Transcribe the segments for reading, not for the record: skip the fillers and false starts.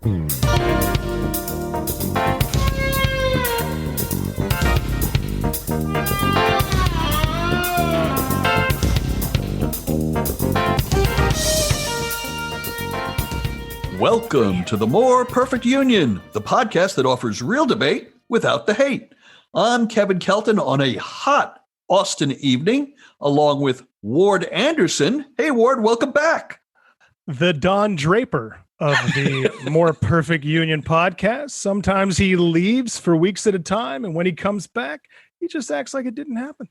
Welcome to the More Perfect Union, the podcast that offers real debate without the hate. I'm Kevin Kelton on a hot Austin evening, along with Ward Anderson. Hey, Ward, welcome back. The Don Draper of the More Perfect Union podcast. Sometimes he leaves for weeks at a time, and when he comes back, he just acts like it didn't happen.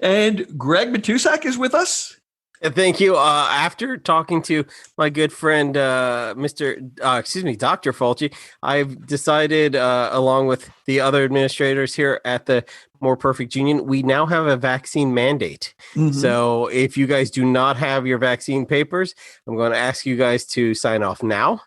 And Greg Matusak is with us. Thank you. After talking to my good friend, Dr. Fauci, I've decided, along with the other administrators here at the More Perfect Union, we now have a vaccine mandate. Mm-hmm. So if you guys do not have your vaccine papers, I'm going to ask you guys to sign off now.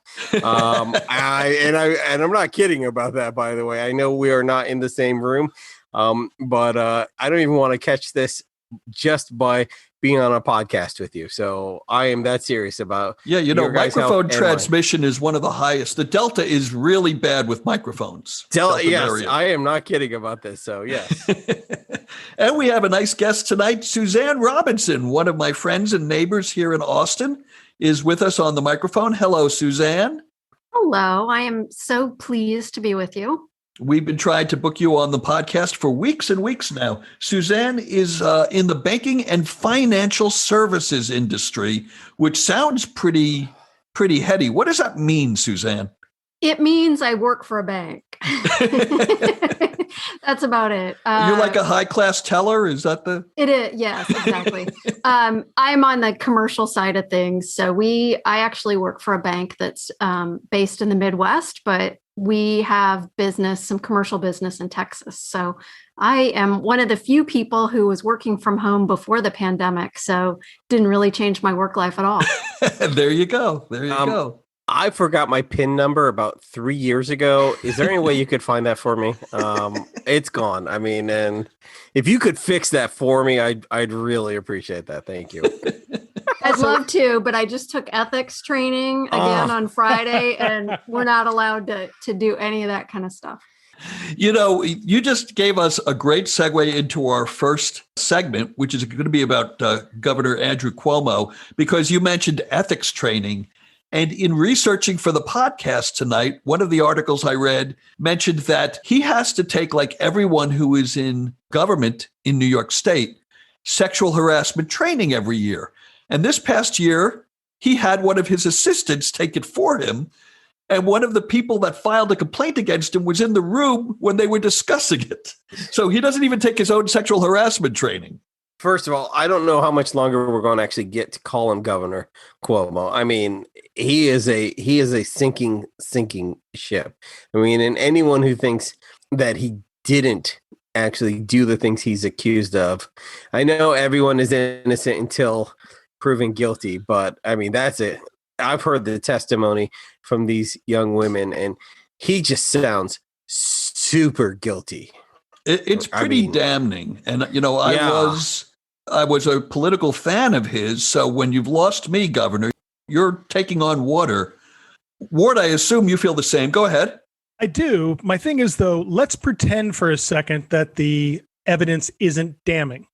I'm not kidding about that, by the way. I know we are not in the same room, but I don't even want to catch this just by being on a podcast with you. So I am that serious about microphone transmission is one of the highest. The Delta is really bad with microphones. Yes, I am not kidding about this. So yes. And we have a nice guest tonight. Suzanne Robinson, one of my friends and neighbors here in Austin, is with us on the microphone. Hello, Suzanne. Hello. I am so pleased to be with you. We've been trying to book you on the podcast for weeks and weeks now. Suzanne is in the banking and financial services industry, which sounds pretty heady. What does that mean, Suzanne? It means I work for a bank. That's about it. You're like a high-class teller? Is that the... It is, yes, exactly. I'm on the commercial side of things. So I actually work for a bank that's based in the Midwest, but we have some commercial business in Texas. So I am one of the few people who was working from home before the pandemic. So didn't really change my work life at all. There you go. I forgot my PIN number about 3 years ago. Is there any way you could find that for me? It's gone. I mean, and if you could fix that for me, I'd really appreciate that. Thank you. I'd love to, but I just took ethics training again on Friday, and we're not allowed to do any of that kind of stuff. You know, you just gave us a great segue into our first segment, which is going to be about Governor Andrew Cuomo, because you mentioned ethics training. And in researching for the podcast tonight, one of the articles I read mentioned that he has to take, like everyone who is in government in New York State, sexual harassment training every year. And this past year, he had one of his assistants take it for him. And one of the people that filed a complaint against him was in the room when they were discussing it. So he doesn't even take his own sexual harassment training. First of all, I don't know how much longer we're going to actually get to call him Governor Cuomo. I mean, he is a sinking ship. I mean, and anyone who thinks that he didn't actually do the things he's accused of, I know everyone is innocent until proven guilty, but I mean, that's it. I've heard the testimony from these young women, and he just sounds super guilty. It's pretty damning. And, you know, I was a political fan of his. So when you've lost me, Governor, you're taking on water. Ward, I assume you feel the same. Go ahead. I do. My thing is, though, let's pretend for a second that the evidence isn't damning.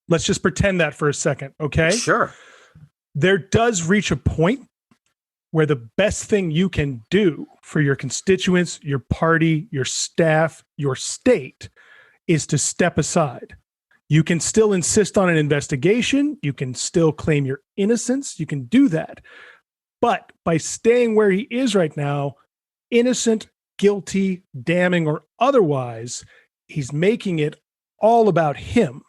Let's just pretend that for a second, okay? Sure. There does reach a point where the best thing you can do for your constituents, your party, your staff, your state is to step aside. You can still insist on an investigation. You can still claim your innocence. You can do that. But by staying where he is right now, innocent, guilty, damning, or otherwise, he's making it all about him.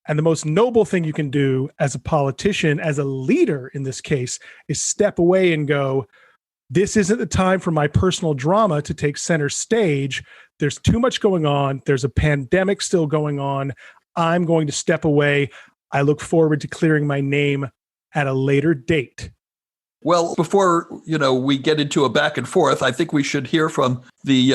And the most noble thing you can do as a politician, as a leader in this case, is step away and go, this isn't the time for my personal drama to take center stage. There's too much going on. There's a pandemic still going on. I'm going to step away. I look forward to clearing my name at a later date. Well, before we get into a back and forth, I think we should hear from the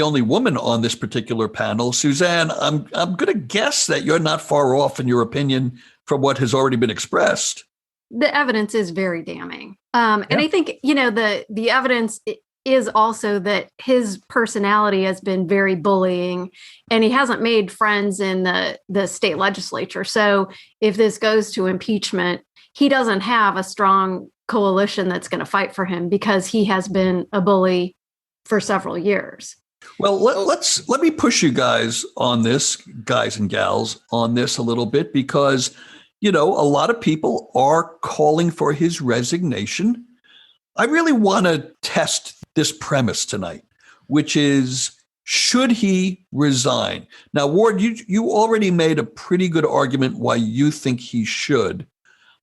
only woman on this particular panel, Suzanne. I'm going to guess that you're not far off in your opinion from what has already been expressed. the evidence is very damning. And I think, the evidence is also that his personality has been very bullying, and he hasn't made friends in the state legislature. So if this goes to impeachment, he doesn't have a strong coalition that's going to fight for him because he has been a bully for several years. Well, let me push you guys on this, guys and gals, on this a little bit, because, a lot of people are calling for his resignation. I really want to test this premise tonight, which is, should he resign? Now, Ward, you already made a pretty good argument why you think he should,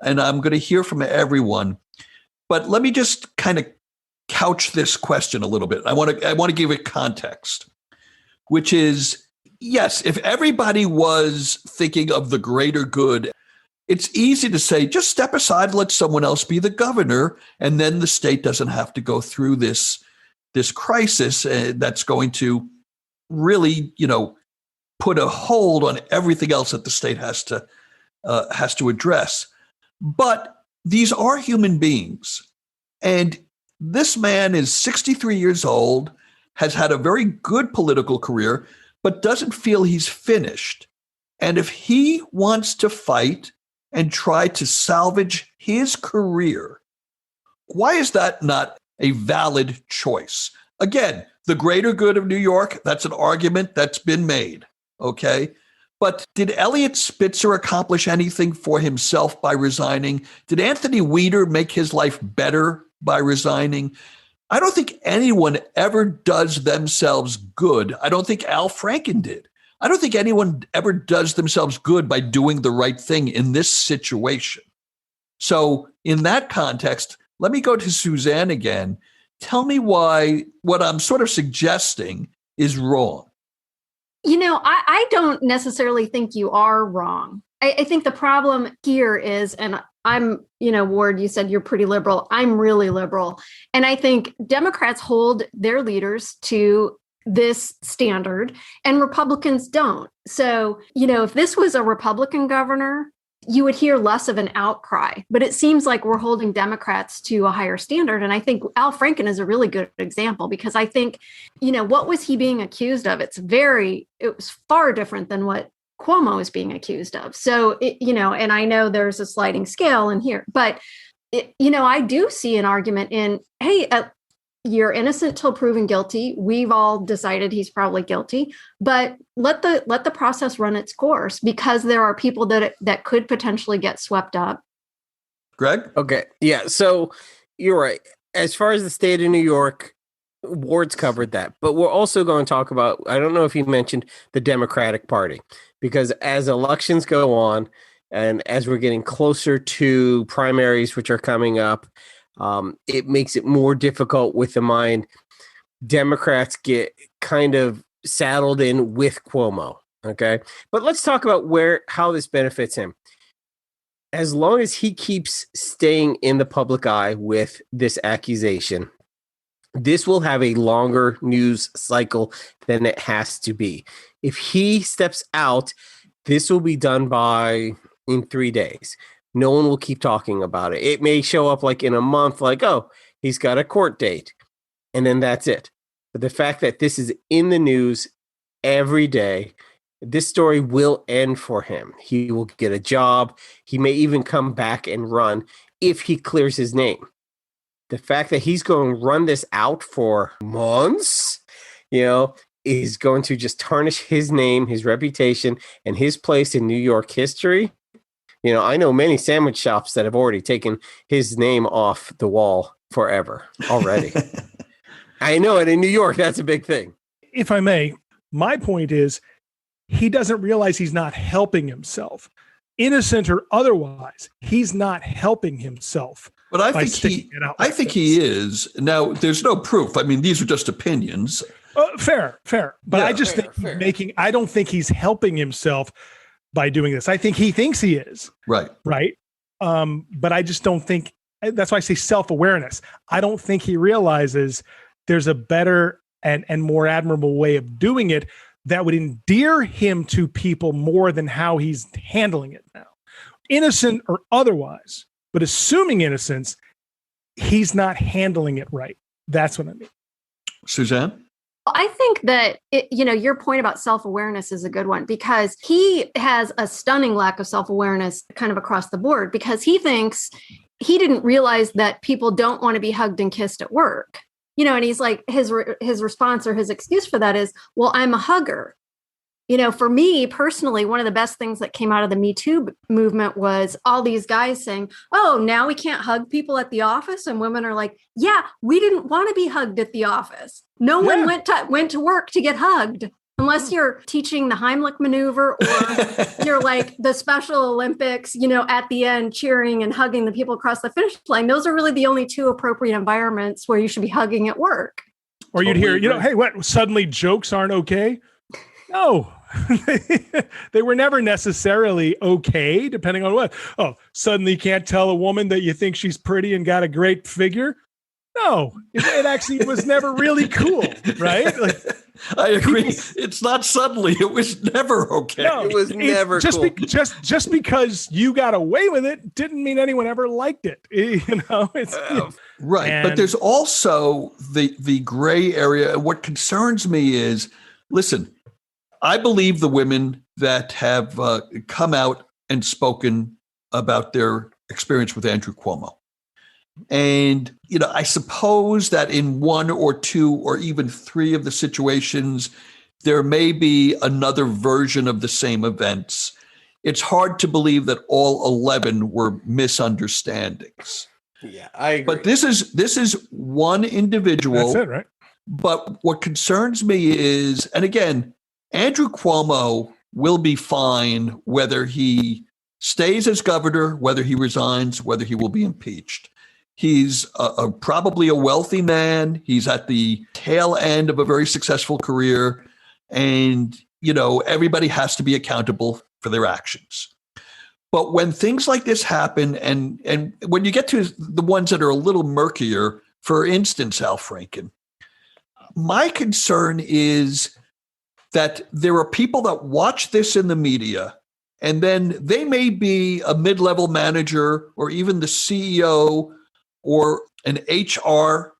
and I'm going to hear from everyone. But let me just kind of couch this question a little bit. I want to give it context, which is, yes, if everybody was thinking of the greater good, it's easy to say, just step aside and let someone else be the governor, and then the state doesn't have to go through this crisis that's going to really, put a hold on everything else that the state has to address. But these are human beings, and this man is 63 years old, has had a very good political career, but doesn't feel he's finished. And if he wants to fight and try to salvage his career, why is that not a valid choice? Again, the greater good of New York, that's an argument that's been made, okay? But did Eliot Spitzer accomplish anything for himself by resigning? Did Anthony Weiner make his life better by resigning? I don't think anyone ever does themselves good. I don't think Al Franken did. I don't think anyone ever does themselves good by doing the right thing in this situation. So in that context, let me go to Suzanne again. Tell me why what I'm sort of suggesting is wrong. I don't necessarily think you are wrong. I think the problem here is, and I'm, Ward, you said you're pretty liberal. I'm really liberal. And I think Democrats hold their leaders to this standard and Republicans don't. So, if this was a Republican governor, you would hear less of an outcry, but it seems like we're holding Democrats to a higher standard. And I think Al Franken is a really good example, because I think, what was he being accused of? It was far different than what Cuomo is being accused of. So, and I know there's a sliding scale in here, but, I do see an argument in, hey, you're innocent till proven guilty. We've all decided he's probably guilty, but let the process run its course, because there are people that could potentially get swept up. Greg? Okay. Yeah. So you're right. As far as the state of New York, Ward's covered that, but we're also going to talk about, I don't know if you mentioned the Democratic Party, because as elections go on and as we're getting closer to primaries, which are coming up, it makes it more difficult with the mind. Democrats get kind of saddled in with Cuomo. Okay. But let's talk about how this benefits him. As long as he keeps staying in the public eye with this accusation, this will have a longer news cycle than it has to be. If he steps out, this will be done in 3 days. No one will keep talking about it. It may show up like in a month, like, oh, he's got a court date, and then that's it. But the fact that this is in the news every day, this story will end for him. He will get a job. He may even come back and run if he clears his name. The fact that he's going to run this out for months, is going to just tarnish his name, his reputation, and his place in New York history. I know many sandwich shops that have already taken his name off the wall forever already. I know it in New York. That's a big thing. If I may, my point is he doesn't realize he's not helping himself. Innocent or otherwise, he's not helping himself. But I think he is. Now, there's no proof. I mean, these are just opinions. Fair. But Yeah, I just think I don't think he's helping himself by doing this. I think he thinks he is. Right. But I just don't think, that's why I say self-awareness. I don't think he realizes there's a better and more admirable way of doing it that would endear him to people more than how he's handling it now. Innocent or otherwise, But assuming innocence, he's not handling it right. That's what I mean. Suzanne? I think that, your point about self-awareness is a good one, because he has a stunning lack of self-awareness kind of across the board, because he thinks he didn't realize that people don't want to be hugged and kissed at work. And he's like, his response or his excuse for that is, well, I'm a hugger. For me personally, one of the best things that came out of the Me Too movement was all these guys saying, oh, now we can't hug people at the office. And women are like, yeah, we didn't want to be hugged at the office. No one went to work to get hugged, unless you're teaching the Heimlich maneuver or you're like the Special Olympics, at the end cheering and hugging the people across the finish line. Those are really the only two appropriate environments where you should be hugging at work. Or you'd hear, hey, what? Suddenly jokes aren't okay? No, they were never necessarily okay, depending on what. Oh, suddenly you can't tell a woman that you think she's pretty and got a great figure. No, it actually was never really cool, right? Like, I agree. It's not suddenly. It was never okay. No, it was never cool. Just because you got away with it didn't mean anyone ever liked it. Right. But there's also the gray area. What concerns me is, listen, I believe the women that have come out and spoken about their experience with Andrew Cuomo. And, I suppose that in one or two or even three of the situations, there may be another version of the same events. It's hard to believe that all 11 were misunderstandings. Yeah, I agree. But this is one individual. That's it, right? But what concerns me is, and again, Andrew Cuomo will be fine whether he stays as governor, whether he resigns, whether he will be impeached. He's probably a wealthy man. He's at the tail end of a very successful career. And, everybody has to be accountable for their actions. But when things like this happen, and when you get to the ones that are a little murkier, for instance, Al Franken, my concern is that there are people that watch this in the media, and then they may be a mid-level manager or even the CEO or an HR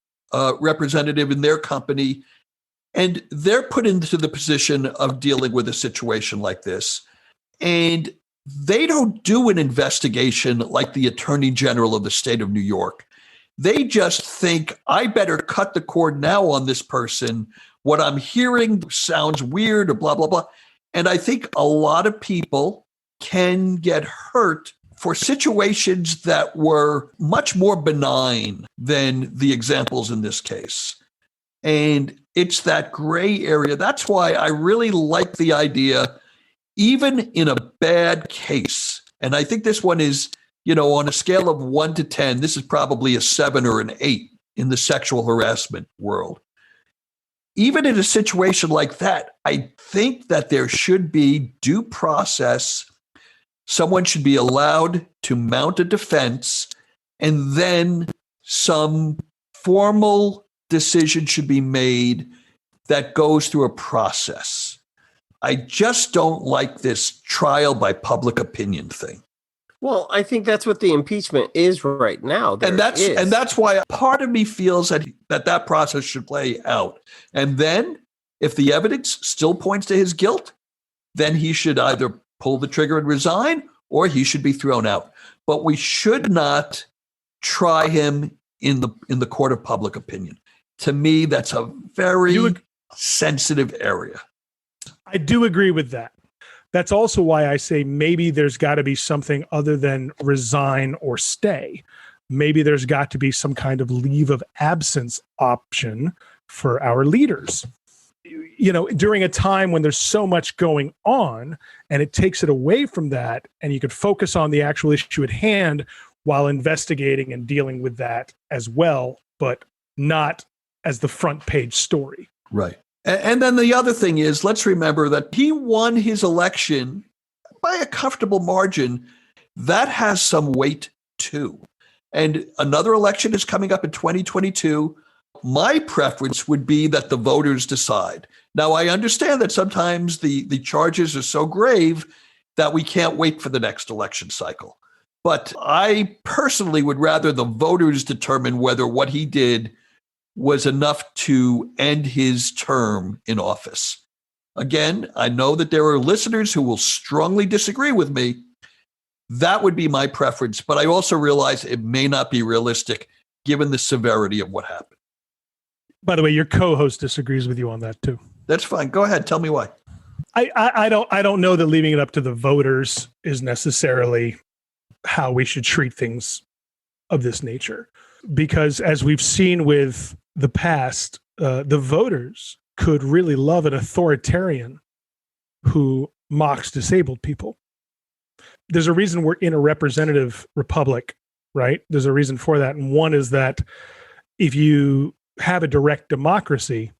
representative in their company, and they're put into the position of dealing with a situation like this. And they don't do an investigation like the Attorney General of the state of New York. They just think, I better cut the cord now on this person. What I'm hearing sounds weird or blah, blah, blah. And I think a lot of people can get hurt for situations that were much more benign than the examples in this case. And it's that gray area. That's why I really like the idea, even in a bad case. And I think this one is, on a scale of 1 to 10, this is probably a 7 or an 8 in the sexual harassment world. Even in a situation like that, I think that there should be due process. Someone should be allowed to mount a defense, and then some formal decision should be made that goes through a process. I just don't like this trial by public opinion thing. Well, I think that's what the impeachment is right now. And that's why part of me feels that process should play out. And then if the evidence still points to his guilt, then he should either pull the trigger and resign, or he should be thrown out. But we should not try him in the court of public opinion. To me, that's a very sensitive area. I do agree with that. That's also why I say maybe there's got to be something other than resign or stay. Maybe there's got to be some kind of leave of absence option for our leaders. During a time when there's so much going on, and it takes it away from that, and you could focus on the actual issue at hand while investigating and dealing with that as well, but not as the front page story. Right. And then the other thing is, let's remember that he won his election by a comfortable margin. That has some weight too. And another election is coming up in 2022. My preference would be that the voters decide. Now, I understand that sometimes the charges are so grave that we can't wait for the next election cycle. But I personally would rather the voters determine whether what he did was enough to end his term in office. Again, I know that there are listeners who will strongly disagree with me. That would be my preference, but I also realize it may not be realistic given the severity of what happened. By the way, your co-host disagrees with you on that too. That's fine. Go ahead. Tell me why. I don't know that leaving it up to the voters is necessarily how we should treat things of this nature. Because as we've seen with the past, the voters could really love an authoritarian who mocks disabled people. There's a reason we're in a representative republic, right? There's a reason for that. And one is that if you have a direct democracy,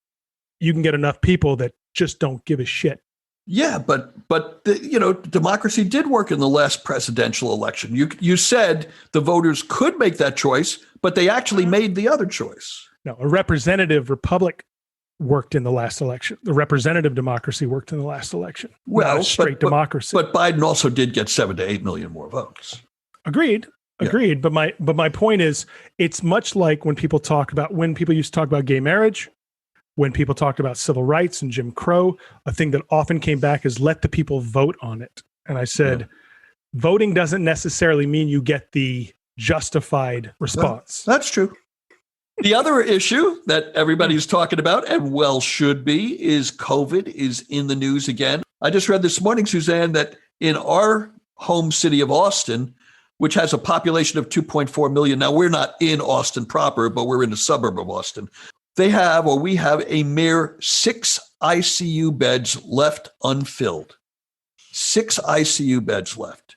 you can get enough people that just don't give a shit. Yeah, but democracy did work in the last presidential election. You said the voters could make that choice, but they actually made the other choice. No, a representative republic worked in the last election. The representative democracy worked in the last election. Well, not a straight democracy. But Biden also did get 7 to 8 million more votes. Agreed. Yeah. But my point is, it's much like when people used to talk about gay marriage, when people talked about civil rights and Jim Crow. A thing that often came back is let the people vote on it. And I said, voting doesn't necessarily mean you get the justified response. That's true. The other issue that everybody's talking about, and well should be, is COVID is in the news again. I just read this morning, Suzanne, that in our home city of Austin, which has a population of 2.4 million. Now, we're not in Austin proper, but we're in a suburb of Austin. We have a mere 6 ICU beds left unfilled. 6 ICU beds left.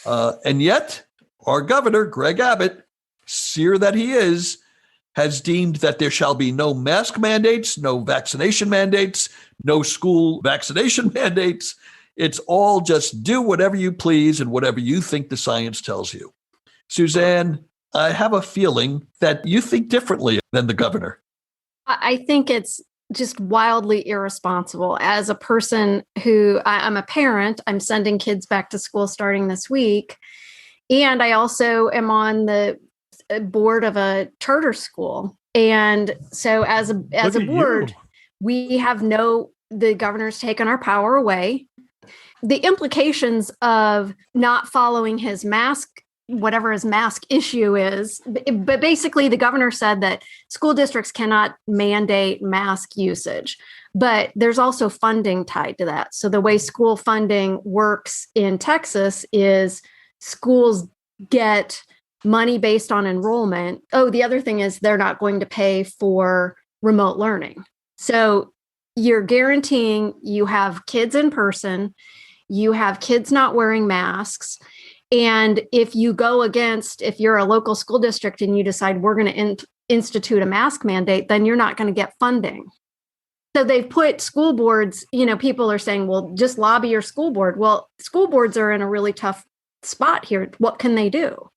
And yet, our governor, Greg Abbott, seer that he is, has deemed that there shall be no mask mandates, no vaccination mandates, no school vaccination mandates. It's all just do whatever you please and whatever you think the science tells you. Suzanne, I have a feeling that you think differently than the governor. I think it's just wildly irresponsible. As a person who I'm a parent, I'm sending kids back to school starting this week. And I also am on the board of a charter school. And so as a board, we have the governor's taken our power away. The implications of not following his mask, whatever his mask issue is, but basically the governor said that school districts cannot mandate mask usage, but there's also funding tied to that. So the way school funding works in Texas is schools get money based on enrollment. Oh, the other thing is they're not going to pay for remote learning. So you're guaranteeing you have kids in person, you have kids not wearing masks. And if you're a local school district and you decide we're going to institute a mask mandate, then you're not going to get funding. So they've put school boards, people are saying, well, just lobby your school board. Well, school boards are in a really tough spot here. What can they do?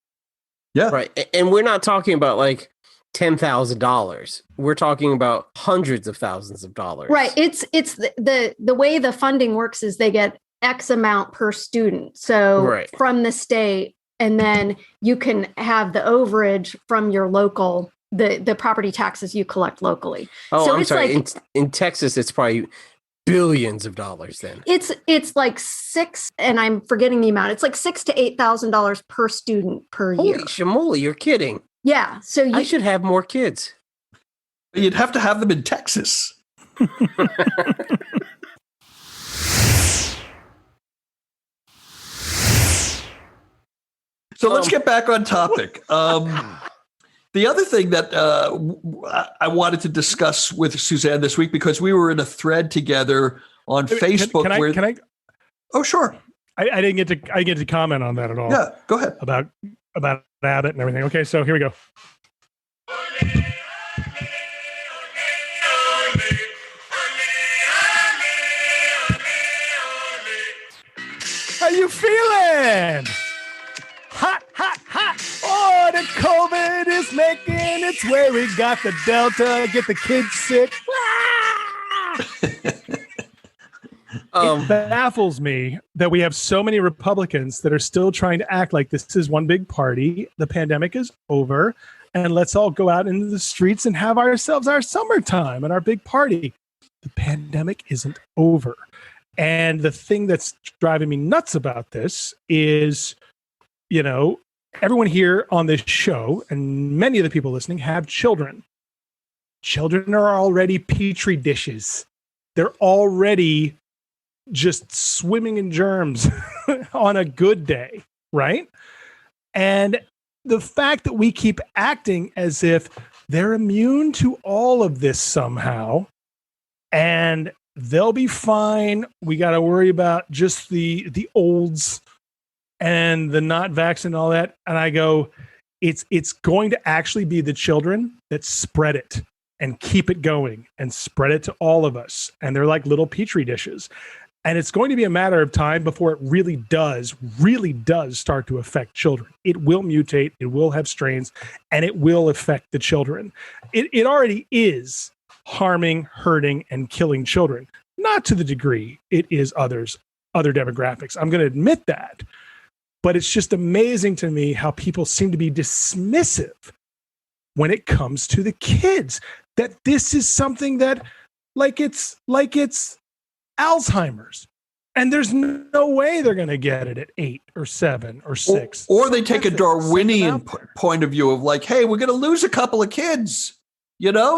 Yeah. Right. And we're not talking about like $10,000. We're talking about hundreds of thousands of dollars. Right. It's the way the funding works is they get X amount per student. So from the state, and then you can have the overage from your local, the property taxes you collect locally. Oh, so I'm it's sorry. like, in Texas, it's probably billions of dollars then. It's like and I'm forgetting the amount. It's like $6,000 to $8,000 per student per year. Holy shamoly, you're kidding. Yeah. So I should have more kids. You'd have to have them in Texas. So let's get back on topic. The other thing that I wanted to discuss with Suzanne this week, because we were in a thread together on Facebook. Can I? Oh, sure. I didn't get to comment on that at all. Yeah, go ahead. About Abbott and everything. Okay, so here we go. How you feeling? Hot, hot, hot. Oh, the COVID is making its way. We got the Delta. Get the kids sick. It baffles me that we have so many Republicans that are still trying to act like this is one big party. The pandemic is over, and let's all go out into the streets and have ourselves our summertime and our big party. The pandemic isn't over. And the thing that's driving me nuts about this is, everyone here on this show and many of the people listening have children. Children are already petri dishes. They're already just swimming in germs on a good day, right? And the fact that we keep acting as if they're immune to all of this somehow, and they'll be fine. We got to worry about just the olds and the not vaccinated and all that. And I go, it's going to actually be the children that spread it and keep it going and spread it to all of us. And they're like little petri dishes. And it's going to be a matter of time before it really does start to affect children. It will mutate, it will have strains, and it will affect the children. It already is harming, hurting, and killing children. Not to the degree it is other demographics. I'm going to admit that. But it's just amazing to me how people seem to be dismissive when it comes to the kids. That this is something that like it's Alzheimer's. And there's no way they're going to get it at 8 or 7 or 6. Or they take a Darwinian point of view of like, hey, we're going to lose a couple of kids,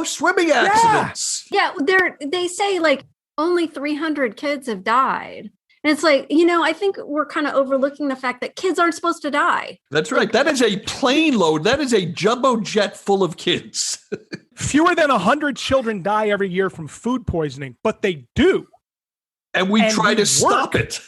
swimming accidents. Yeah, they say like only 300 kids have died. And it's like, I think we're kind of overlooking the fact that kids aren't supposed to die. That's right. That is a plane load. That is a jumbo jet full of kids. Fewer than 100 children die every year from food poisoning, but they do. And we try to stop it.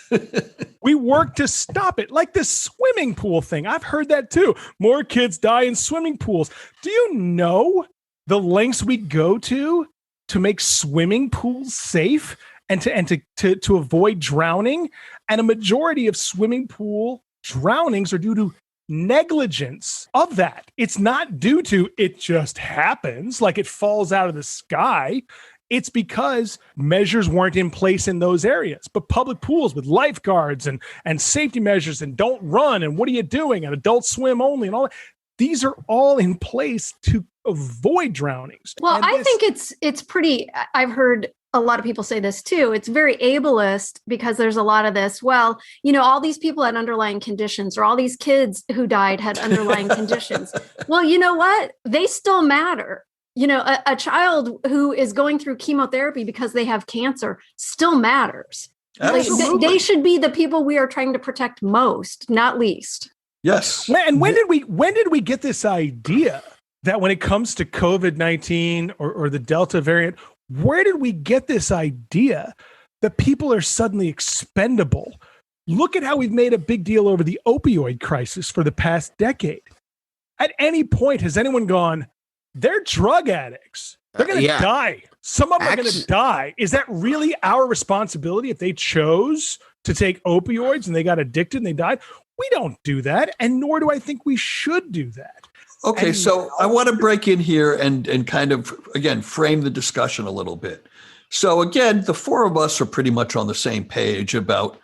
We work to stop it. Like this swimming pool thing. I've heard that too. More kids die in swimming pools. Do you know the lengths we go to make swimming pools safe and to avoid drowning? And a majority of swimming pool drownings are due to negligence of that. It's not due to it just happens, like it falls out of the sky. It's because measures weren't in place in those areas. But public pools with lifeguards and safety measures and don't run and what are you doing and adult swim only and all that, these are all in place to avoid drownings. Well, I think it's pretty, I've heard a lot of people say this too. It's very ableist because there's a lot of this. Well, all these people had underlying conditions, or all these kids who died had underlying conditions. Well, you know what? They still matter. A child who is going through chemotherapy because they have cancer still matters. Like, they should be the people we are trying to protect most, not least. Yes. And when did we get this idea that when it comes to COVID-19 or the Delta variant, where did we get this idea that people are suddenly expendable? Look at how we've made a big deal over the opioid crisis for the past decade. At any point, has anyone gone, they're drug addicts. They're going to die. Some of them are going to die. Is that really our responsibility if they chose to take opioids and they got addicted and they died? We don't do that, and nor do I think we should do that. Okay, so I want to break in here and kind of, again, frame the discussion a little bit. So again, the four of us are pretty much on the same page about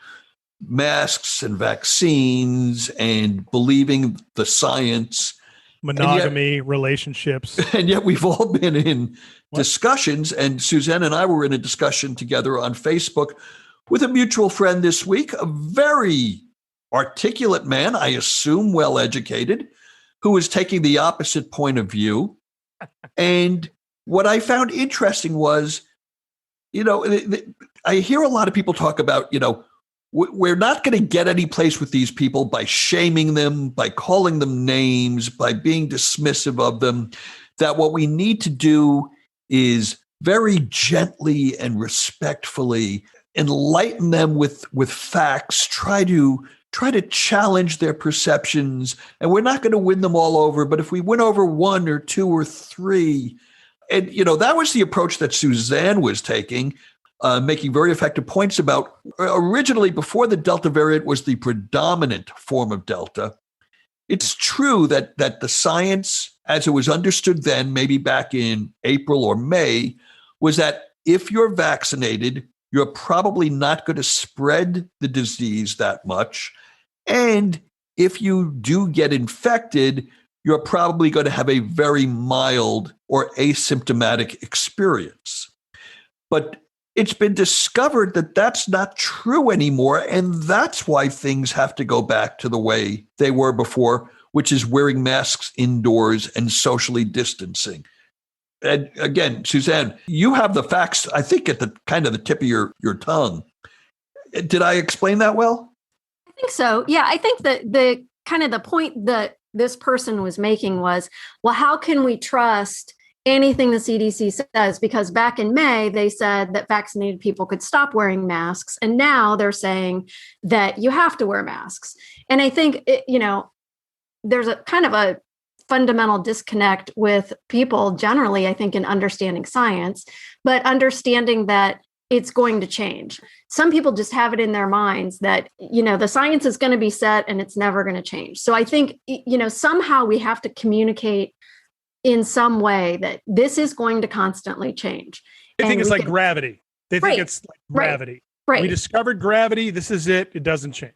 masks and vaccines and believing the science. Monogamy, relationships. And yet we've all been in discussions, and Suzanne and I were in a discussion together on Facebook with a mutual friend this week, a very articulate man, I assume well-educated, who was taking the opposite point of view. And what I found interesting was, I hear a lot of people talk about, we're not going to get any place with these people by shaming them, by calling them names, by being dismissive of them, that what we need to do is very gently and respectfully enlighten them with facts, try to challenge their perceptions. And we're not going to win them all over, but if we win over 1 or 2 or 3, and, that was the approach that Suzanne was taking, making very effective points about originally before the Delta variant was the predominant form of Delta. It's true that the science, as it was understood then, maybe back in April or May, was that if you're vaccinated, you're probably not going to spread the disease that much. And if you do get infected, you're probably going to have a very mild or asymptomatic experience. But it's been discovered that that's not true anymore. And that's why things have to go back to the way they were before, which is wearing masks indoors and socially distancing. And again, Suzanne, you have the facts, I think, at the kind of the tip of your tongue. Did I explain that well? I think so. Yeah, I think that the kind of the point that this person was making was, well, how can we trust anything the CDC says? Because back in May, they said that vaccinated people could stop wearing masks. And now they're saying that you have to wear masks. And I think, there's a kind of a fundamental disconnect with people generally, I think, in understanding science, but understanding that it's going to change. Some people just have it in their minds that, the science is going to be set and it's never going to change. So I think, somehow we have to communicate in some way that this is going to constantly change. They think it's like gravity. They think it's like gravity. Right. We discovered gravity. This is it. It doesn't change.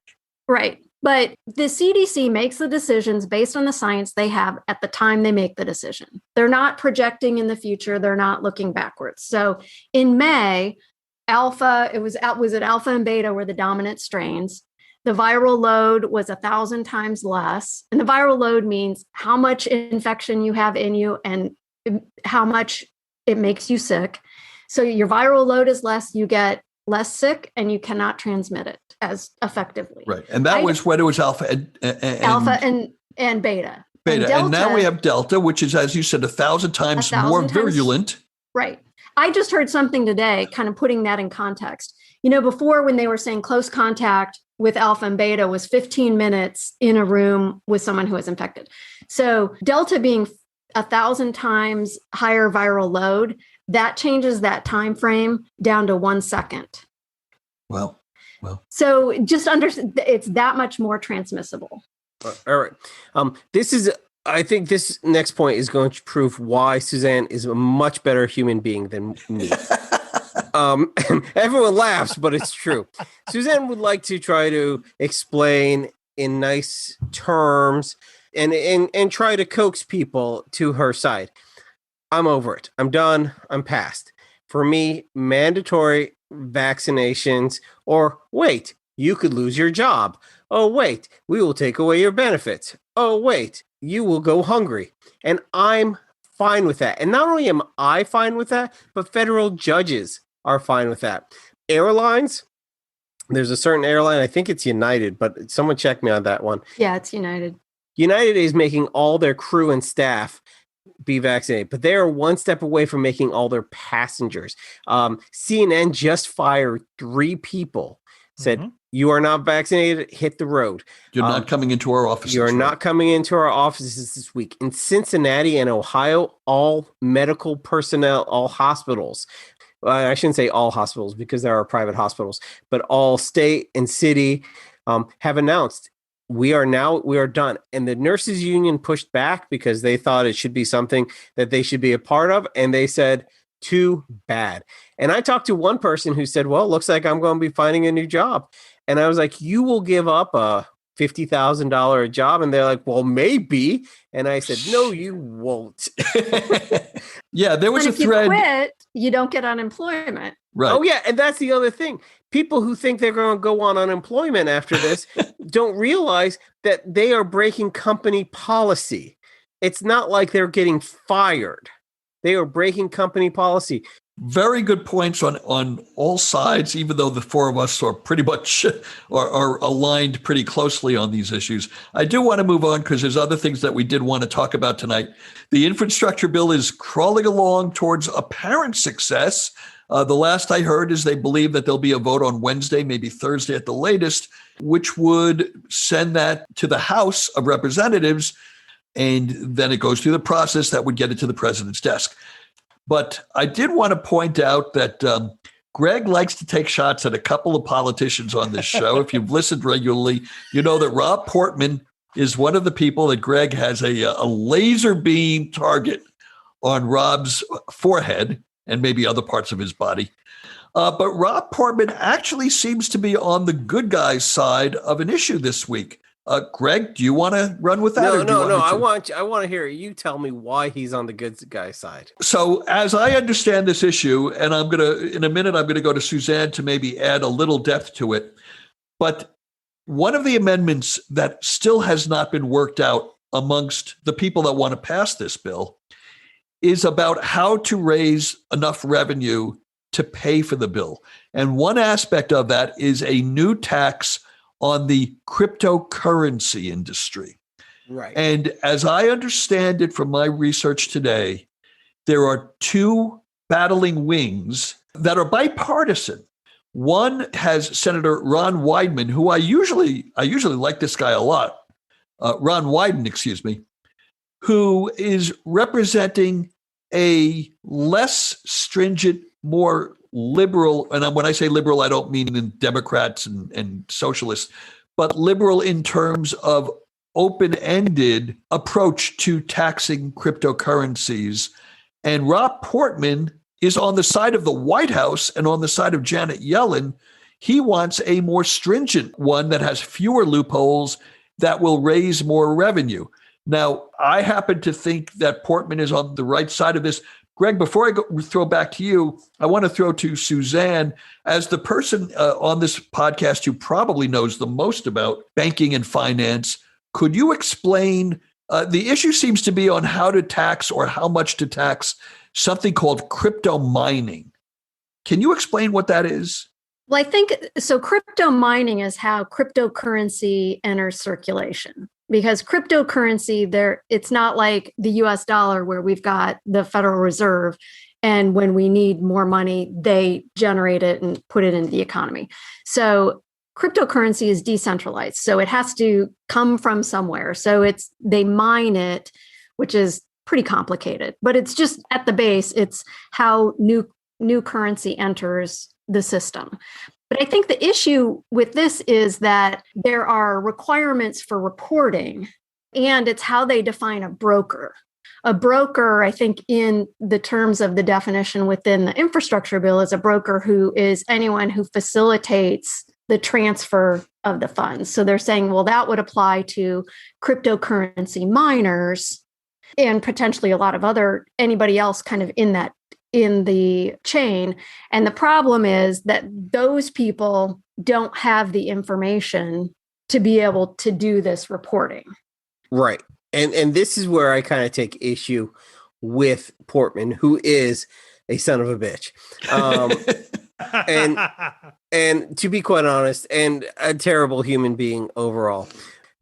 Right. But the CDC makes the decisions based on the science they have at the time they make the decision. They're not projecting in the future. They're not looking backwards. So in May, Alpha and Beta were the dominant strains. The viral load was 1,000 times less. And the viral load means how much infection you have in you and how much it makes you sick. So your viral load is less, you get less sick, and you cannot transmit it as effectively. Right. And that was when it was Alpha and Beta. Beta. And now we have Delta, which is, as you said, 1,000 times more virulent. Right. I just heard something today, kind of putting that in context. Before, when they were saying close contact with Alpha and Beta was 15 minutes in a room with someone who was infected. So Delta being 1,000 times higher viral load, that changes that time frame down to 1 second. Well. So just understand it's that much more transmissible. All right. I think this next point is going to prove why Suzanne is a much better human being than me. Everyone laughs, but it's true. Suzanne would like to try to explain in nice terms and try to coax people to her side. I'm over it. I'm done. I'm past. For me, mandatory vaccinations, or wait, you could lose your job. Oh, wait, we will take away your benefits. Oh, wait, you will go hungry. And I'm fine with that. And not only am I fine with that, but federal judges are fine with that. Airlines, there's a certain airline, I think it's United, but someone check me on that one. Yeah, it's United. United is making all their crew and staff be vaccinated, but they are one step away from making all their passengers. CNN just fired 3 people, said, you are not vaccinated, hit the road. You're not coming into our offices. You're not coming into our offices this week. In Cincinnati and Ohio, all medical personnel, all hospitals, I shouldn't say all hospitals because there are private hospitals, but all state and city have announced we are done. And the nurses union pushed back because they thought it should be something that they should be a part of. And they said, too bad. And I talked to one person who said, well, it looks like I'm going to be finding a new job. And I was like, you will give up a $50,000 job? And they're like, well, maybe. And I said, no, you won't. Yeah, there was and a thread. If you quit, you don't get unemployment. Right. Oh, yeah. And that's the other thing. People who think they're going to go on unemployment after this don't realize that they are breaking company policy. It's not like they're getting fired. They are breaking company policy. Very good points on all sides, even though the four of us are pretty much are aligned pretty closely on these issues. I do want to move on because there's other things that we did want to talk about tonight. The infrastructure bill is crawling along towards apparent success. The last I heard is they believe that there'll be a vote on Wednesday, maybe Thursday at the latest, which would send that to the House of Representatives. And then it goes through the process that would get it to the president's desk. But I did want to point out that Greg likes to take shots at a couple of politicians on this show. If you've listened regularly, you know that Rob Portman is one of the people that Greg has a laser beam target on Rob's forehead. and maybe other parts of his body. But Rob Portman actually seems to be on the good guy's side of an issue this week. Greg, do you want to run with that? No. I want to hear you tell me why he's on the good guy's side. So, as I understand this issue, and in a minute, I'm going to go to Suzanne to maybe add a little depth to it. But one of the amendments that still has not been worked out amongst the people that want to pass this bill is about how to raise enough revenue to pay for the bill. And one aspect of that is a new tax on the cryptocurrency industry. Right. And as I understand it from my research today, there are two battling wings that are bipartisan. One has Senator Ron Wyden, who I usually like this guy a lot. Ron Wyden, excuse me, who is representing a less stringent, more liberal, and when I say liberal, I don't mean in Democrats and socialists, but liberal in terms of open-ended approach to taxing cryptocurrencies. And Rob Portman is on the side of the White House and on the side of Janet Yellen. He wants a more stringent one that has fewer loopholes that will raise more revenue. Now, I happen to think that Portman is on the right side of this. Greg, before I throw back to you, I want to throw to Suzanne as the person on this podcast who probably knows the most about banking and finance. Could you explain, the issue seems to be on how to tax or how much to tax something called crypto mining. Can you explain what that is? Well, I think so. Crypto mining is how cryptocurrency enters circulation, because cryptocurrency, it's not like the US dollar where we've got the Federal Reserve, and when we need more money, they generate it and put it into the economy. So cryptocurrency is decentralized, so it has to come from somewhere. So they mine it, which is pretty complicated, but it's just at the base, it's how new currency enters the system. But I think the issue with this is that there are requirements for reporting, and it's how they define a broker. A broker, I think, in the terms of the definition within the infrastructure bill, is a broker who is anyone who facilitates the transfer of the funds. So they're saying, well, that would apply to cryptocurrency miners and potentially a lot of anybody else kind of in the chain. And the problem is that those people don't have the information to be able to do this reporting. Right. And this is where I kind of take issue with Portman, who is a son of a bitch. And to be quite honest, and a terrible human being overall.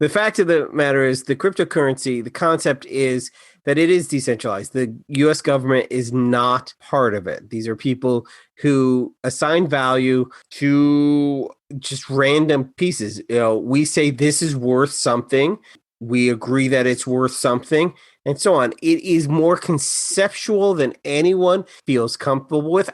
The fact of the matter is the cryptocurrency, the concept is that it is decentralized. The US government is not part of it. These are people who assign value to just random pieces. We say this is worth something. We agree that it's worth something, and so on. It is more conceptual than anyone feels comfortable with.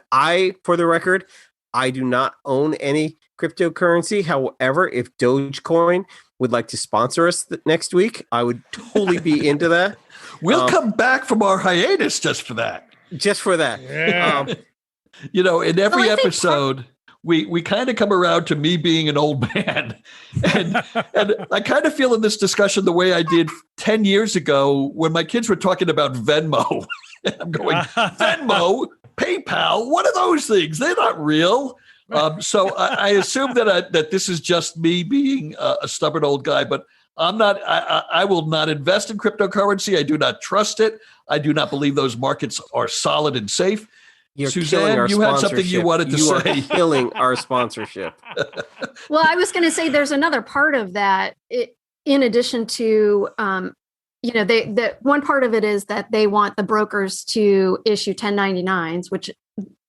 For the record, I do not own any cryptocurrency. However, if Dogecoin would like to sponsor us next week, I would totally be into that. We'll come back from our hiatus just for that. Just for that. Yeah. In every episode, we kind of come around to me being an old man. And I kind of feel in this discussion the way I did 10 years ago when my kids were talking about Venmo. I'm going, Venmo, PayPal, what are those things? They're not real. So I assume that this is just me being a stubborn old guy, but I'm not. I will not invest in cryptocurrency. I do not trust it. I do not believe those markets are solid and safe. You're Suzanne, you had something you wanted to say. You are killing our sponsorship. Well, I was going to say there's another part of that. In addition to, one part of it is that they want the brokers to issue 1099s, which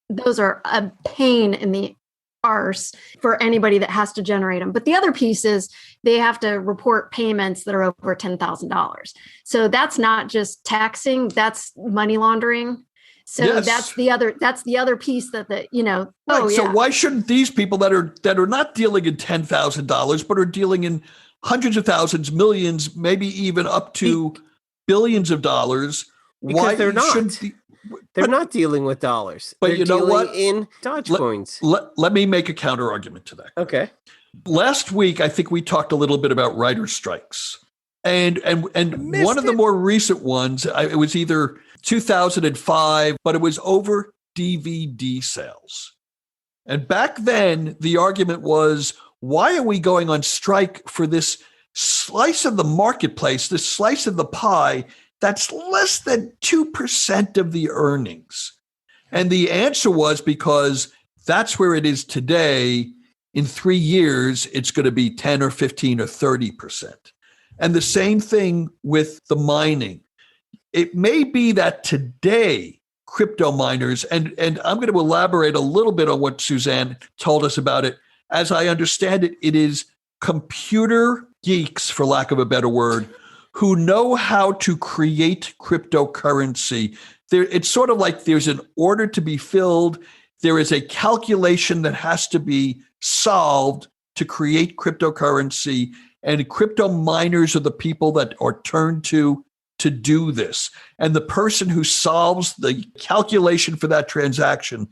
those are a pain in the arse for anybody that has to generate them. But the other piece is they have to report payments that are over $10,000. So that's not just taxing, that's money laundering. So yes. that's the other piece that Right. So why shouldn't these people that are not dealing in $10,000 but are dealing in hundreds of thousands, millions, maybe even up to billions of dollars? Because they're not. They're not dealing with dollars. But They're you know dealing what? in Dogecoins. Let me make a counter argument to that. Okay. Last week, I think we talked a little bit about writer strikes. And missed one of the it. more recent ones, it was either 2005, but it was over DVD sales. And back then, the argument was, why are we going on strike for this slice of the marketplace, this slice of the pie that's less than 2% of the earnings? And the answer was because that's where it is today. In 3 years, it's going to be 10 or 15 or 30%. And the same thing with the mining. It may be that today, crypto miners, and I'm going to elaborate a little bit on what Suzanne told us about it. As I understand it, it is computer geeks, for lack of a better word, who know how to create cryptocurrency. It's sort of like there's an order to be filled. There is a calculation that has to be solved to create cryptocurrency. And crypto miners are the people that are turned to do this. And the person who solves the calculation for that transaction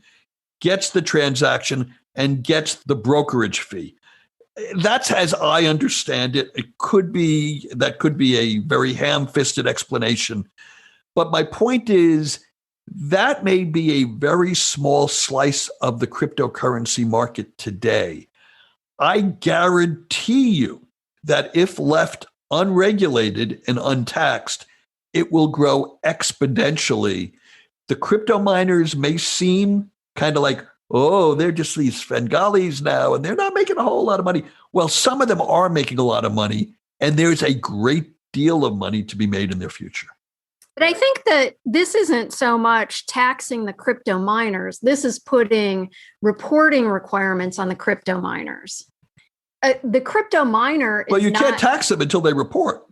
gets the transaction and gets the brokerage fee. That's as I understand it. That could be a very ham-fisted explanation. But my point is that may be a very small slice of the cryptocurrency market today. I guarantee you that if left unregulated and untaxed, it will grow exponentially. The crypto miners may seem kind of like, oh, they're just these Svengalis now, and they're not making a whole lot of money. Well, some of them are making a lot of money, and there's a great deal of money to be made in their future. But I think that this isn't so much taxing the crypto miners. This is putting reporting requirements on the crypto miners. The crypto miner is Well, you can't tax them until they report.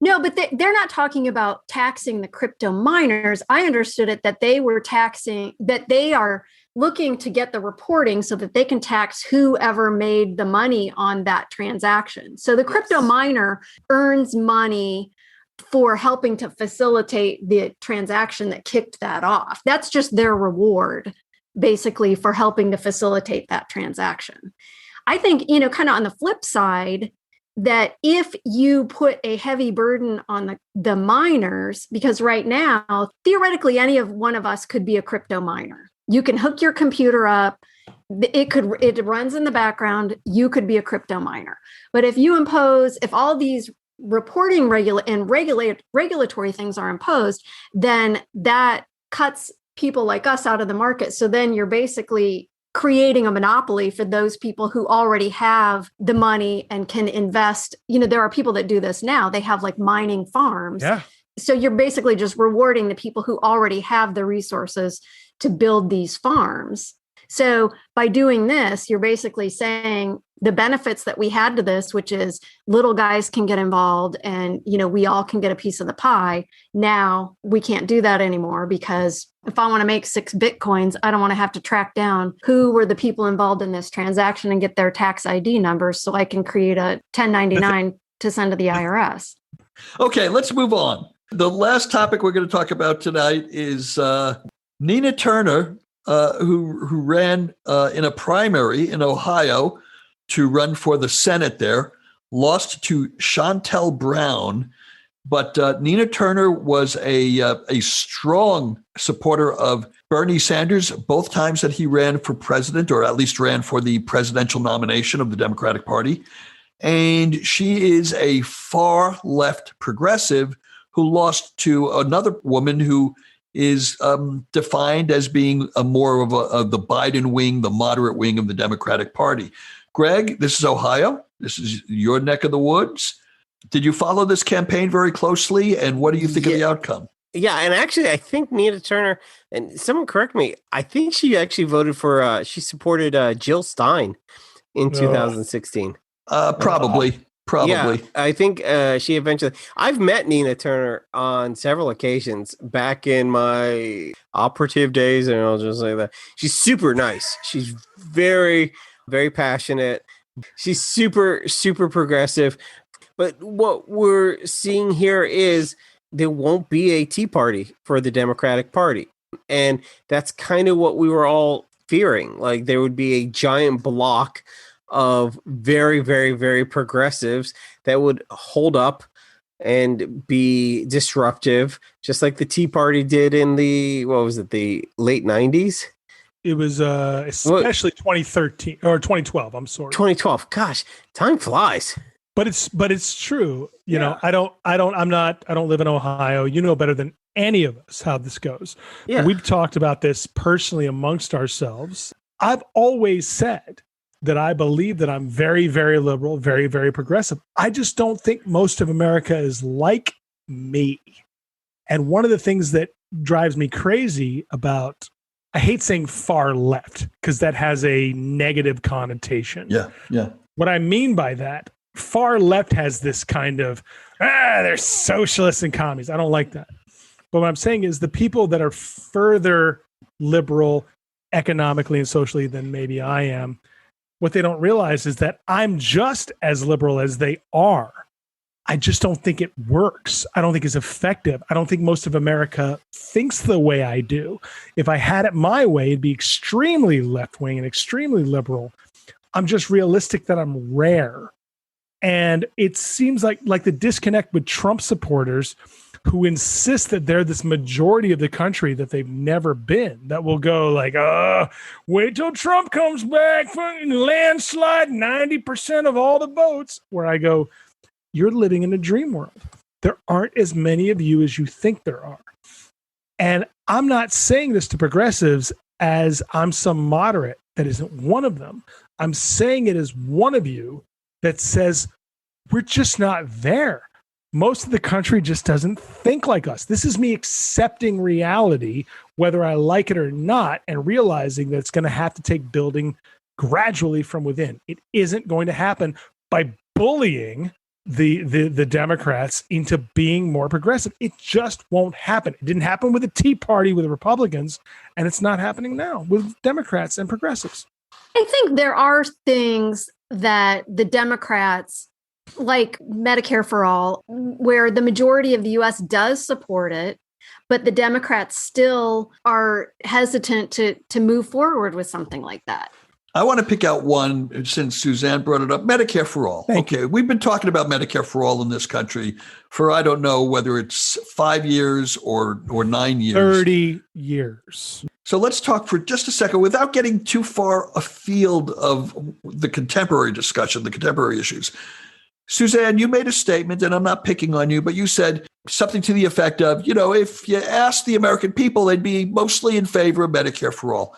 No, but they're not talking about taxing the crypto miners. I understood it that they were taxing, that they are looking to get the reporting so that they can tax whoever made the money on that transaction. So the crypto miner earns money for helping to facilitate the transaction that kicked that off. That's just their reward, basically, for helping to facilitate that transaction. I think, kind of on the flip side, that if you put a heavy burden on the miners, because right now, theoretically, any of one of us could be a crypto miner. You can hook your computer up. It runs in the background. You could be a crypto miner. But if all these reporting regulatory things are imposed, then that cuts people like us out of the market. So then you're basically creating a monopoly for those people who already have the money and can invest. There are people that do this now. They have like mining farms. Yeah. So you're basically just rewarding the people who already have the resources to build these farms. So by doing this, you're basically saying the benefits that we had to this, which is little guys can get involved and, we all can get a piece of the pie. Now we can't do that anymore because if I want to make 6 Bitcoins, I don't want to have to track down who were the people involved in this transaction and get their tax ID numbers so I can create a 1099 to send to the IRS. Okay, let's move on. The last topic we're going to talk about tonight is Nina Turner, who ran in a primary in Ohio to run for the Senate there, lost to Shontel Brown. But Nina Turner was a strong supporter of Bernie Sanders both times that he ran for president, or at least ran for the presidential nomination of the Democratic Party. And she is a far left progressive who lost to another woman who is defined as being more of the Biden wing, the moderate wing of the Democratic Party. Greg, this is Ohio. This is your neck of the woods. Did you follow this campaign very closely? And what do you think of the outcome? Yeah, and actually, I think Nina Turner, and someone correct me, I think she actually voted for, she supported Jill Stein in 2016. Probably. Yeah, I think she eventually, I've met Nina Turner on several occasions back in my operative days, and I'll just say that. She's super nice. She's very, very passionate. She's super, super progressive. But what we're seeing here is there won't be a Tea Party for the Democratic Party. And that's kind of what we were all fearing. Like there would be a giant block of very, very, very progressives that would hold up and be disruptive, just like the Tea Party did in the late 90s? It was especially 2013 or 2012. I'm sorry. 2012. Gosh, time flies. But it's true. You know, I don't live in Ohio. You know better than any of us how this goes. Yeah. We've talked about this personally amongst ourselves. I've always said that I believe that I'm very, very liberal, very, very progressive. I just don't think most of America is like me. And one of the things that drives me crazy about, I hate saying far left because that has a negative connotation. Yeah. What I mean by that, far left has this kind of, they're socialists and commies. I don't like that. But what I'm saying is the people that are further liberal economically and socially than maybe I am, what they don't realize is that I'm just as liberal as they are. I just don't think it works. I don't think it's effective. I don't think most of America thinks the way I do. If I had it my way, it'd be extremely left-wing and extremely liberal. I'm just realistic that I'm rare. And it seems like the disconnect with Trump supporters who insist that they're this majority of the country that they've never been, that will go like, wait till Trump comes back, fucking landslide, 90% of all the votes. Where I go, you're living in a dream world. There aren't as many of you as you think there are. And I'm not saying this to progressives as I'm some moderate that isn't one of them. I'm saying it as one of you that says, we're just not there. Most of the country just doesn't think like us. This is me accepting reality, whether I like it or not, and realizing that it's going to have to take building gradually from within. It isn't going to happen by bullying the Democrats into being more progressive. It just won't happen. It didn't happen with the Tea Party, with the Republicans, and it's not happening now with Democrats and progressives. I think there are things that the Democrats, like Medicare for All, where the majority of the U.S. does support it, but the Democrats still are hesitant to move forward with something like that. I want to pick out one since Suzanne brought it up, Medicare for All. Okay, we've been talking about Medicare for All in this country for, I don't know whether it's 5 years or 9 years. 30 years. So let's talk for just a second without getting too far afield of the contemporary discussion, the contemporary issues. Suzanne, you made a statement, and I'm not picking on you, but you said something to the effect of, if you ask the American people, they'd be mostly in favor of Medicare for All.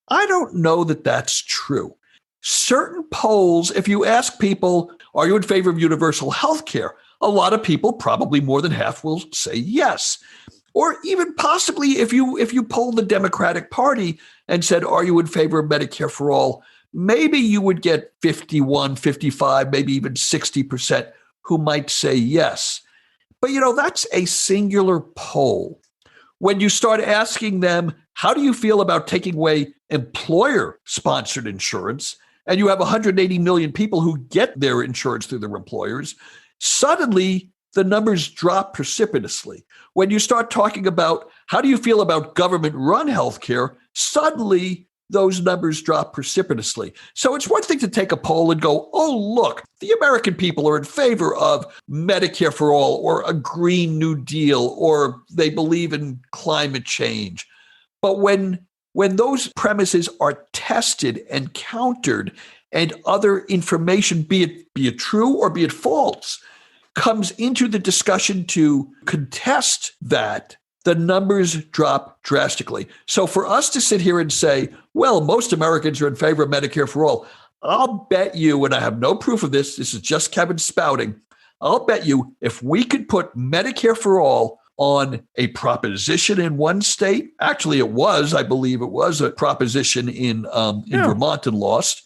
I don't know that that's true. Certain polls, if you ask people, are you in favor of universal health care? A lot of people, probably more than half, will say yes. Or even possibly if you poll the Democratic Party and said, are you in favor of Medicare for All? Maybe you would get 51, 55, maybe even 60% who might say yes. But, that's a singular poll. When you start asking them, how do you feel about taking away employer-sponsored insurance, and you have 180 million people who get their insurance through their employers, suddenly the numbers drop precipitously. When you start talking about how do you feel about government-run healthcare, suddenly those numbers drop precipitously. So it's one thing to take a poll and go, oh, look, the American people are in favor of Medicare for All or a Green New Deal, or they believe in climate change. But when those premises are tested and countered and other information, be it true or be it false, comes into the discussion to contest that, the numbers drop drastically. So for us to sit here and say, well, most Americans are in favor of Medicare for All, I'll bet you, and I have no proof of this is just Kevin spouting, I'll bet you if we could put Medicare for All on a proposition in one state, actually I believe it was a proposition in Vermont and lost.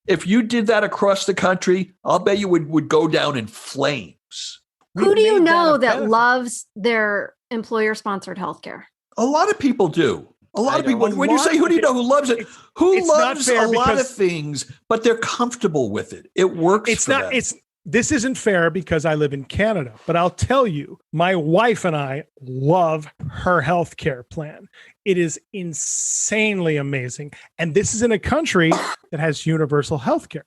If you did that across the country, I'll bet you would go down in flames. Who do you know that loves their employer-sponsored healthcare? A lot of people do. A lot of people. When you say who do you know who loves it, who loves a lot of things, but they're comfortable with it. It works for them. this isn't fair because I live in Canada, but I'll tell you, my wife and I love her healthcare plan. It is insanely amazing. And this is in a country that has universal healthcare,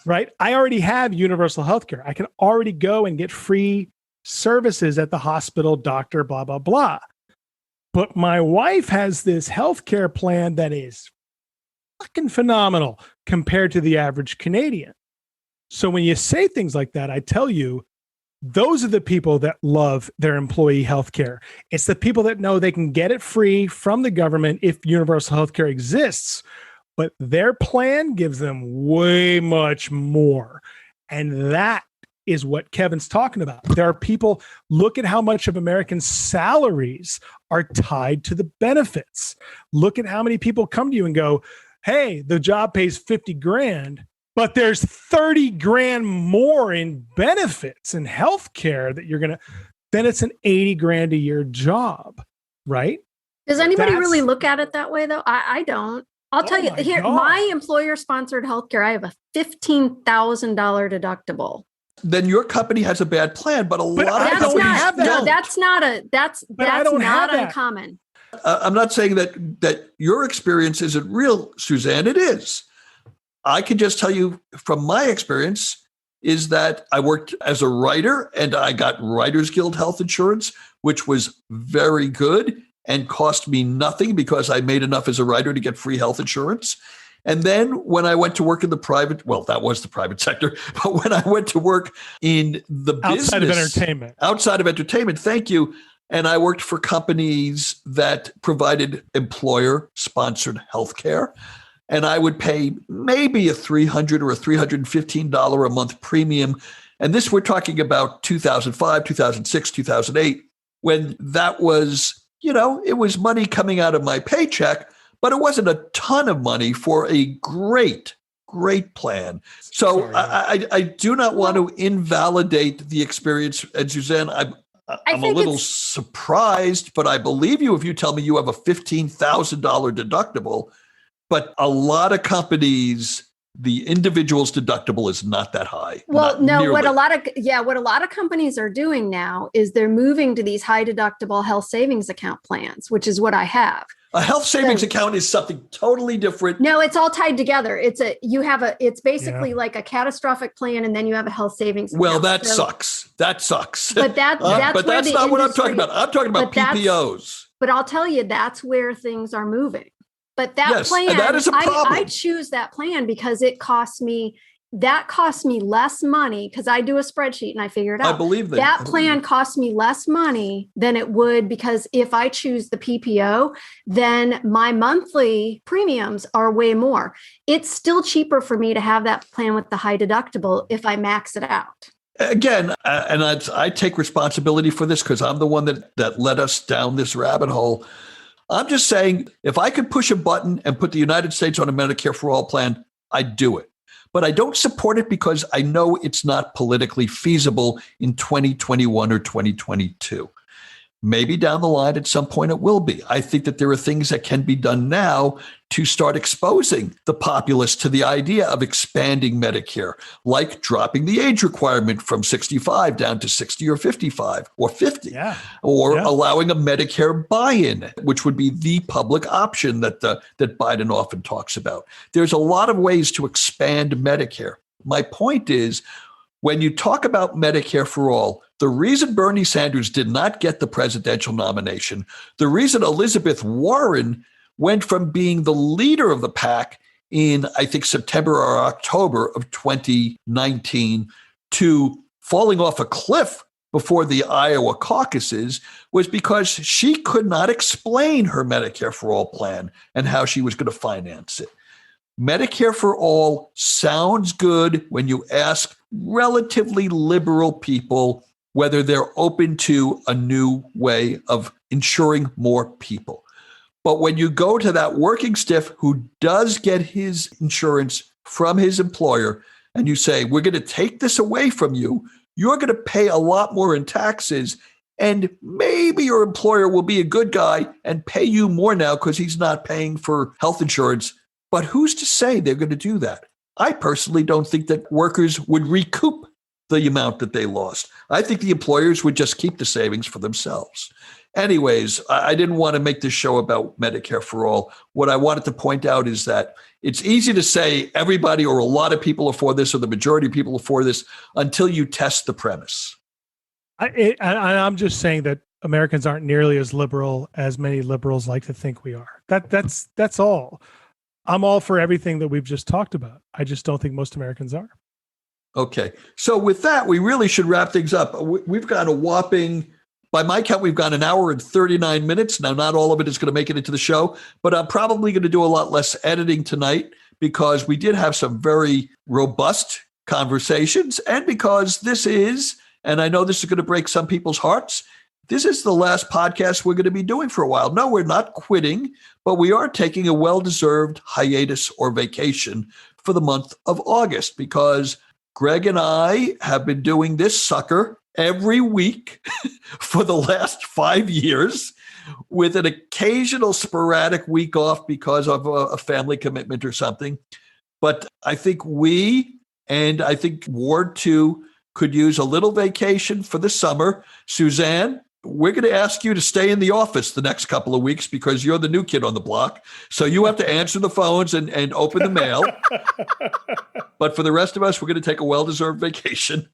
right? I already have universal healthcare. I can already go and get free services at the hospital, doctor, blah, blah, blah. But my wife has this healthcare plan that is fucking phenomenal compared to the average Canadian. So when you say things like that, I tell you, those are the people that love their employee healthcare. It's the people that know they can get it free from the government if universal healthcare exists, but their plan gives them way much more. And that is what Kevin's talking about. There are people, look at how much of American salaries are tied to the benefits. Look at how many people come to you and go, hey, the job pays 50 grand. But there's 30 grand more in benefits and healthcare that then it's an 80 grand a year job, right? Does anybody really look at it that way though? I don't. I'll tell you here, my employer sponsored healthcare, I have a $15,000 deductible. Then your company has a bad plan, but a lot of companies don't. No, that's not uncommon. I'm not saying that your experience isn't real, Suzanne. It is. I can just tell you from my experience is that I worked as a writer and I got Writers Guild health insurance, which was very good and cost me nothing because I made enough as a writer to get free health insurance. And then when I went to work in the private, well, that was the private sector, but when I went to work in the outside business, outside of entertainment, thank you. And I worked for companies that provided employer-sponsored healthcare. And I would pay maybe a $300 or a $315 a month premium. And this, we're talking about 2005, 2006, 2008, when that was, it was money coming out of my paycheck, but it wasn't a ton of money for a great plan. So I do not want to invalidate the experience. And Suzanne, I'm a little surprised, but I believe you if you tell me you have a $15,000 deductible. But a lot of companies, the individual's deductible is not that high. Well, no, what a lot of companies are doing now is they're moving to these high deductible health savings account plans, which is what I have. A health savings account is something totally different. No, it's all tied together. It's basically like a catastrophic plan, and then you have a health savings account. Well, that sucks. That sucks. But that's not what I'm talking about. I'm talking about PPOs. But I'll tell you, that's where things are moving. But that plan, and that is a problem. I choose that plan because it costs me less money because I do a spreadsheet and I figure it out. I believe that. That plan costs me less money than it would because if I choose the PPO, then my monthly premiums are way more. It's still cheaper for me to have that plan with the high deductible if I max it out. Again, and I take responsibility for this because I'm the one that led us down this rabbit hole. I'm just saying, if I could push a button and put the United States on a Medicare for All plan, I'd do it. But I don't support it because I know it's not politically feasible in 2021 or 2022. Maybe down the line at some point it will be. I think that there are things that can be done now to start exposing the populace to the idea of expanding Medicare, like dropping the age requirement from 65 down to 60 or 55 or 50, allowing a Medicare buy-in, which would be the public option that Biden often talks about. There's a lot of ways to expand Medicare. My point is, when you talk about Medicare for All, the reason Bernie Sanders did not get the presidential nomination, the reason Elizabeth Warren went from being the leader of the pack in, I think, September or October of 2019 to falling off a cliff before the Iowa caucuses was because she could not explain her Medicare for All plan and how she was going to finance it. Medicare for All sounds good when you ask relatively liberal people whether they're open to a new way of insuring more people. But when you go to that working stiff who does get his insurance from his employer and you say, we're going to take this away from you, you're going to pay a lot more in taxes, and maybe your employer will be a good guy and pay you more now because he's not paying for health insurance. But who's to say they're going to do that? I personally don't think that workers would recoup the amount that they lost. I think the employers would just keep the savings for themselves. Anyways, I didn't want to make this show about Medicare for All. What I wanted to point out is that it's easy to say everybody or a lot of people are for this or the majority of people are for this until you test the premise. I'm just saying that Americans aren't nearly as liberal as many liberals like to think we are. That's all. I'm all for everything that we've just talked about. I just don't think most Americans are. Okay. So with that, we really should wrap things up. We've got a whopping, by my count, we've got 1 hour and 39 minutes. Now, not all of it is going to make it into the show, but I'm probably going to do a lot less editing tonight because we did have some very robust conversations and because this is, and I know this is going to break some people's hearts, this is the last podcast we're going to be doing for a while. No, we're not quitting, but we are taking a well-deserved hiatus or vacation for the month of August because Greg and I have been doing this sucker every week for the last 5 years with an occasional sporadic week off because of a family commitment or something. But I think we, and I think Ward 2, could use a little vacation for the summer. Suzanne, we're going to ask you to stay in the office the next couple of weeks because you're the new kid on the block. So you have to answer the phones and open the mail. But for the rest of us, we're going to take a well-deserved vacation.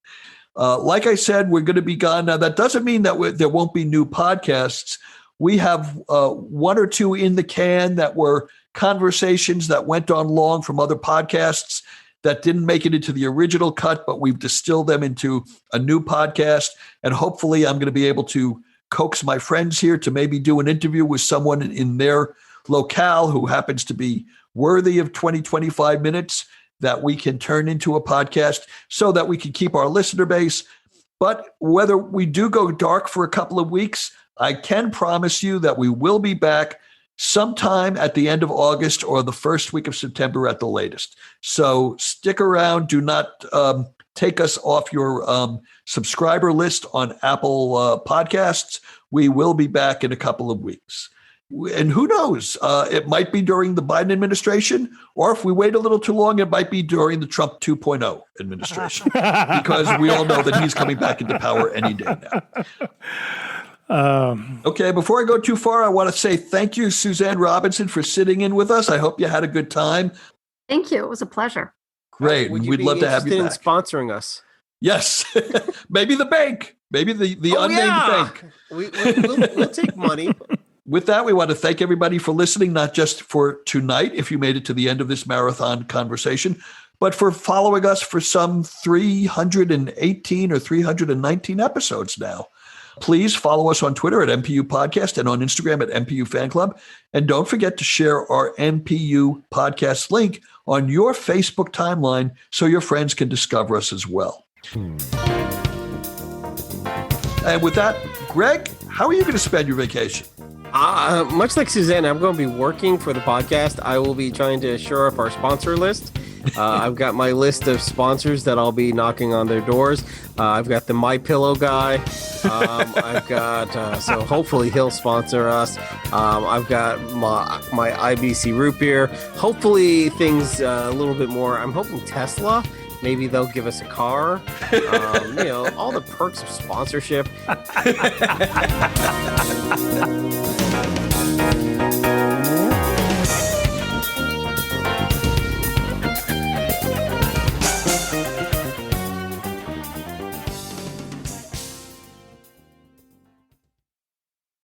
Like I said, we're going to be gone. Now, that doesn't mean that there won't be new podcasts. We have 1 or 2 in the can that were conversations that went on long from other podcasts that didn't make it into the original cut, but we've distilled them into a new podcast. And hopefully I'm going to be able to coax my friends here to maybe do an interview with someone in their locale who happens to be worthy of 20, 25 minutes that we can turn into a podcast so that we can keep our listener base. But whether we do go dark for a couple of weeks, I can promise you that we will be back sometime at the end of August or the first week of September at the latest. So stick around. Do not take us off your subscriber list on Apple Podcasts. We will be back in a couple of weeks. And who knows? It might be during the Biden administration, or if we wait a little too long, it might be during the Trump 2.0 administration, because we all know that he's coming back into power any day now. Okay, before I go too far, I want to say thank you, Suzanne Robinson, for sitting in with us. I hope you had a good time. Thank you. It was a pleasure. Great. We'd love to have you back. In sponsoring us. Yes. Maybe the bank. Maybe the unnamed bank. We'll take money. With that, we want to thank everybody for listening, not just for tonight, if you made it to the end of this marathon conversation, but for following us for some 318 or 319 episodes now. Please follow us on Twitter at MPU Podcast and on Instagram at MPU Fan Club. And don't forget to share our MPU Podcast link on your Facebook timeline so your friends can discover us as well. And with that, Greg, how are you going to spend your vacation? Much like Suzanne, I'm going to be working for the podcast. I will be trying to shore up our sponsor list. I've got my list of sponsors that I'll be knocking on their doors. I've got the My Pillow guy. I've got so hopefully he'll sponsor us. I've got my IBC root beer. Hopefully things a little bit more. I'm hoping Tesla. Maybe they'll give us a car. All the perks of sponsorship.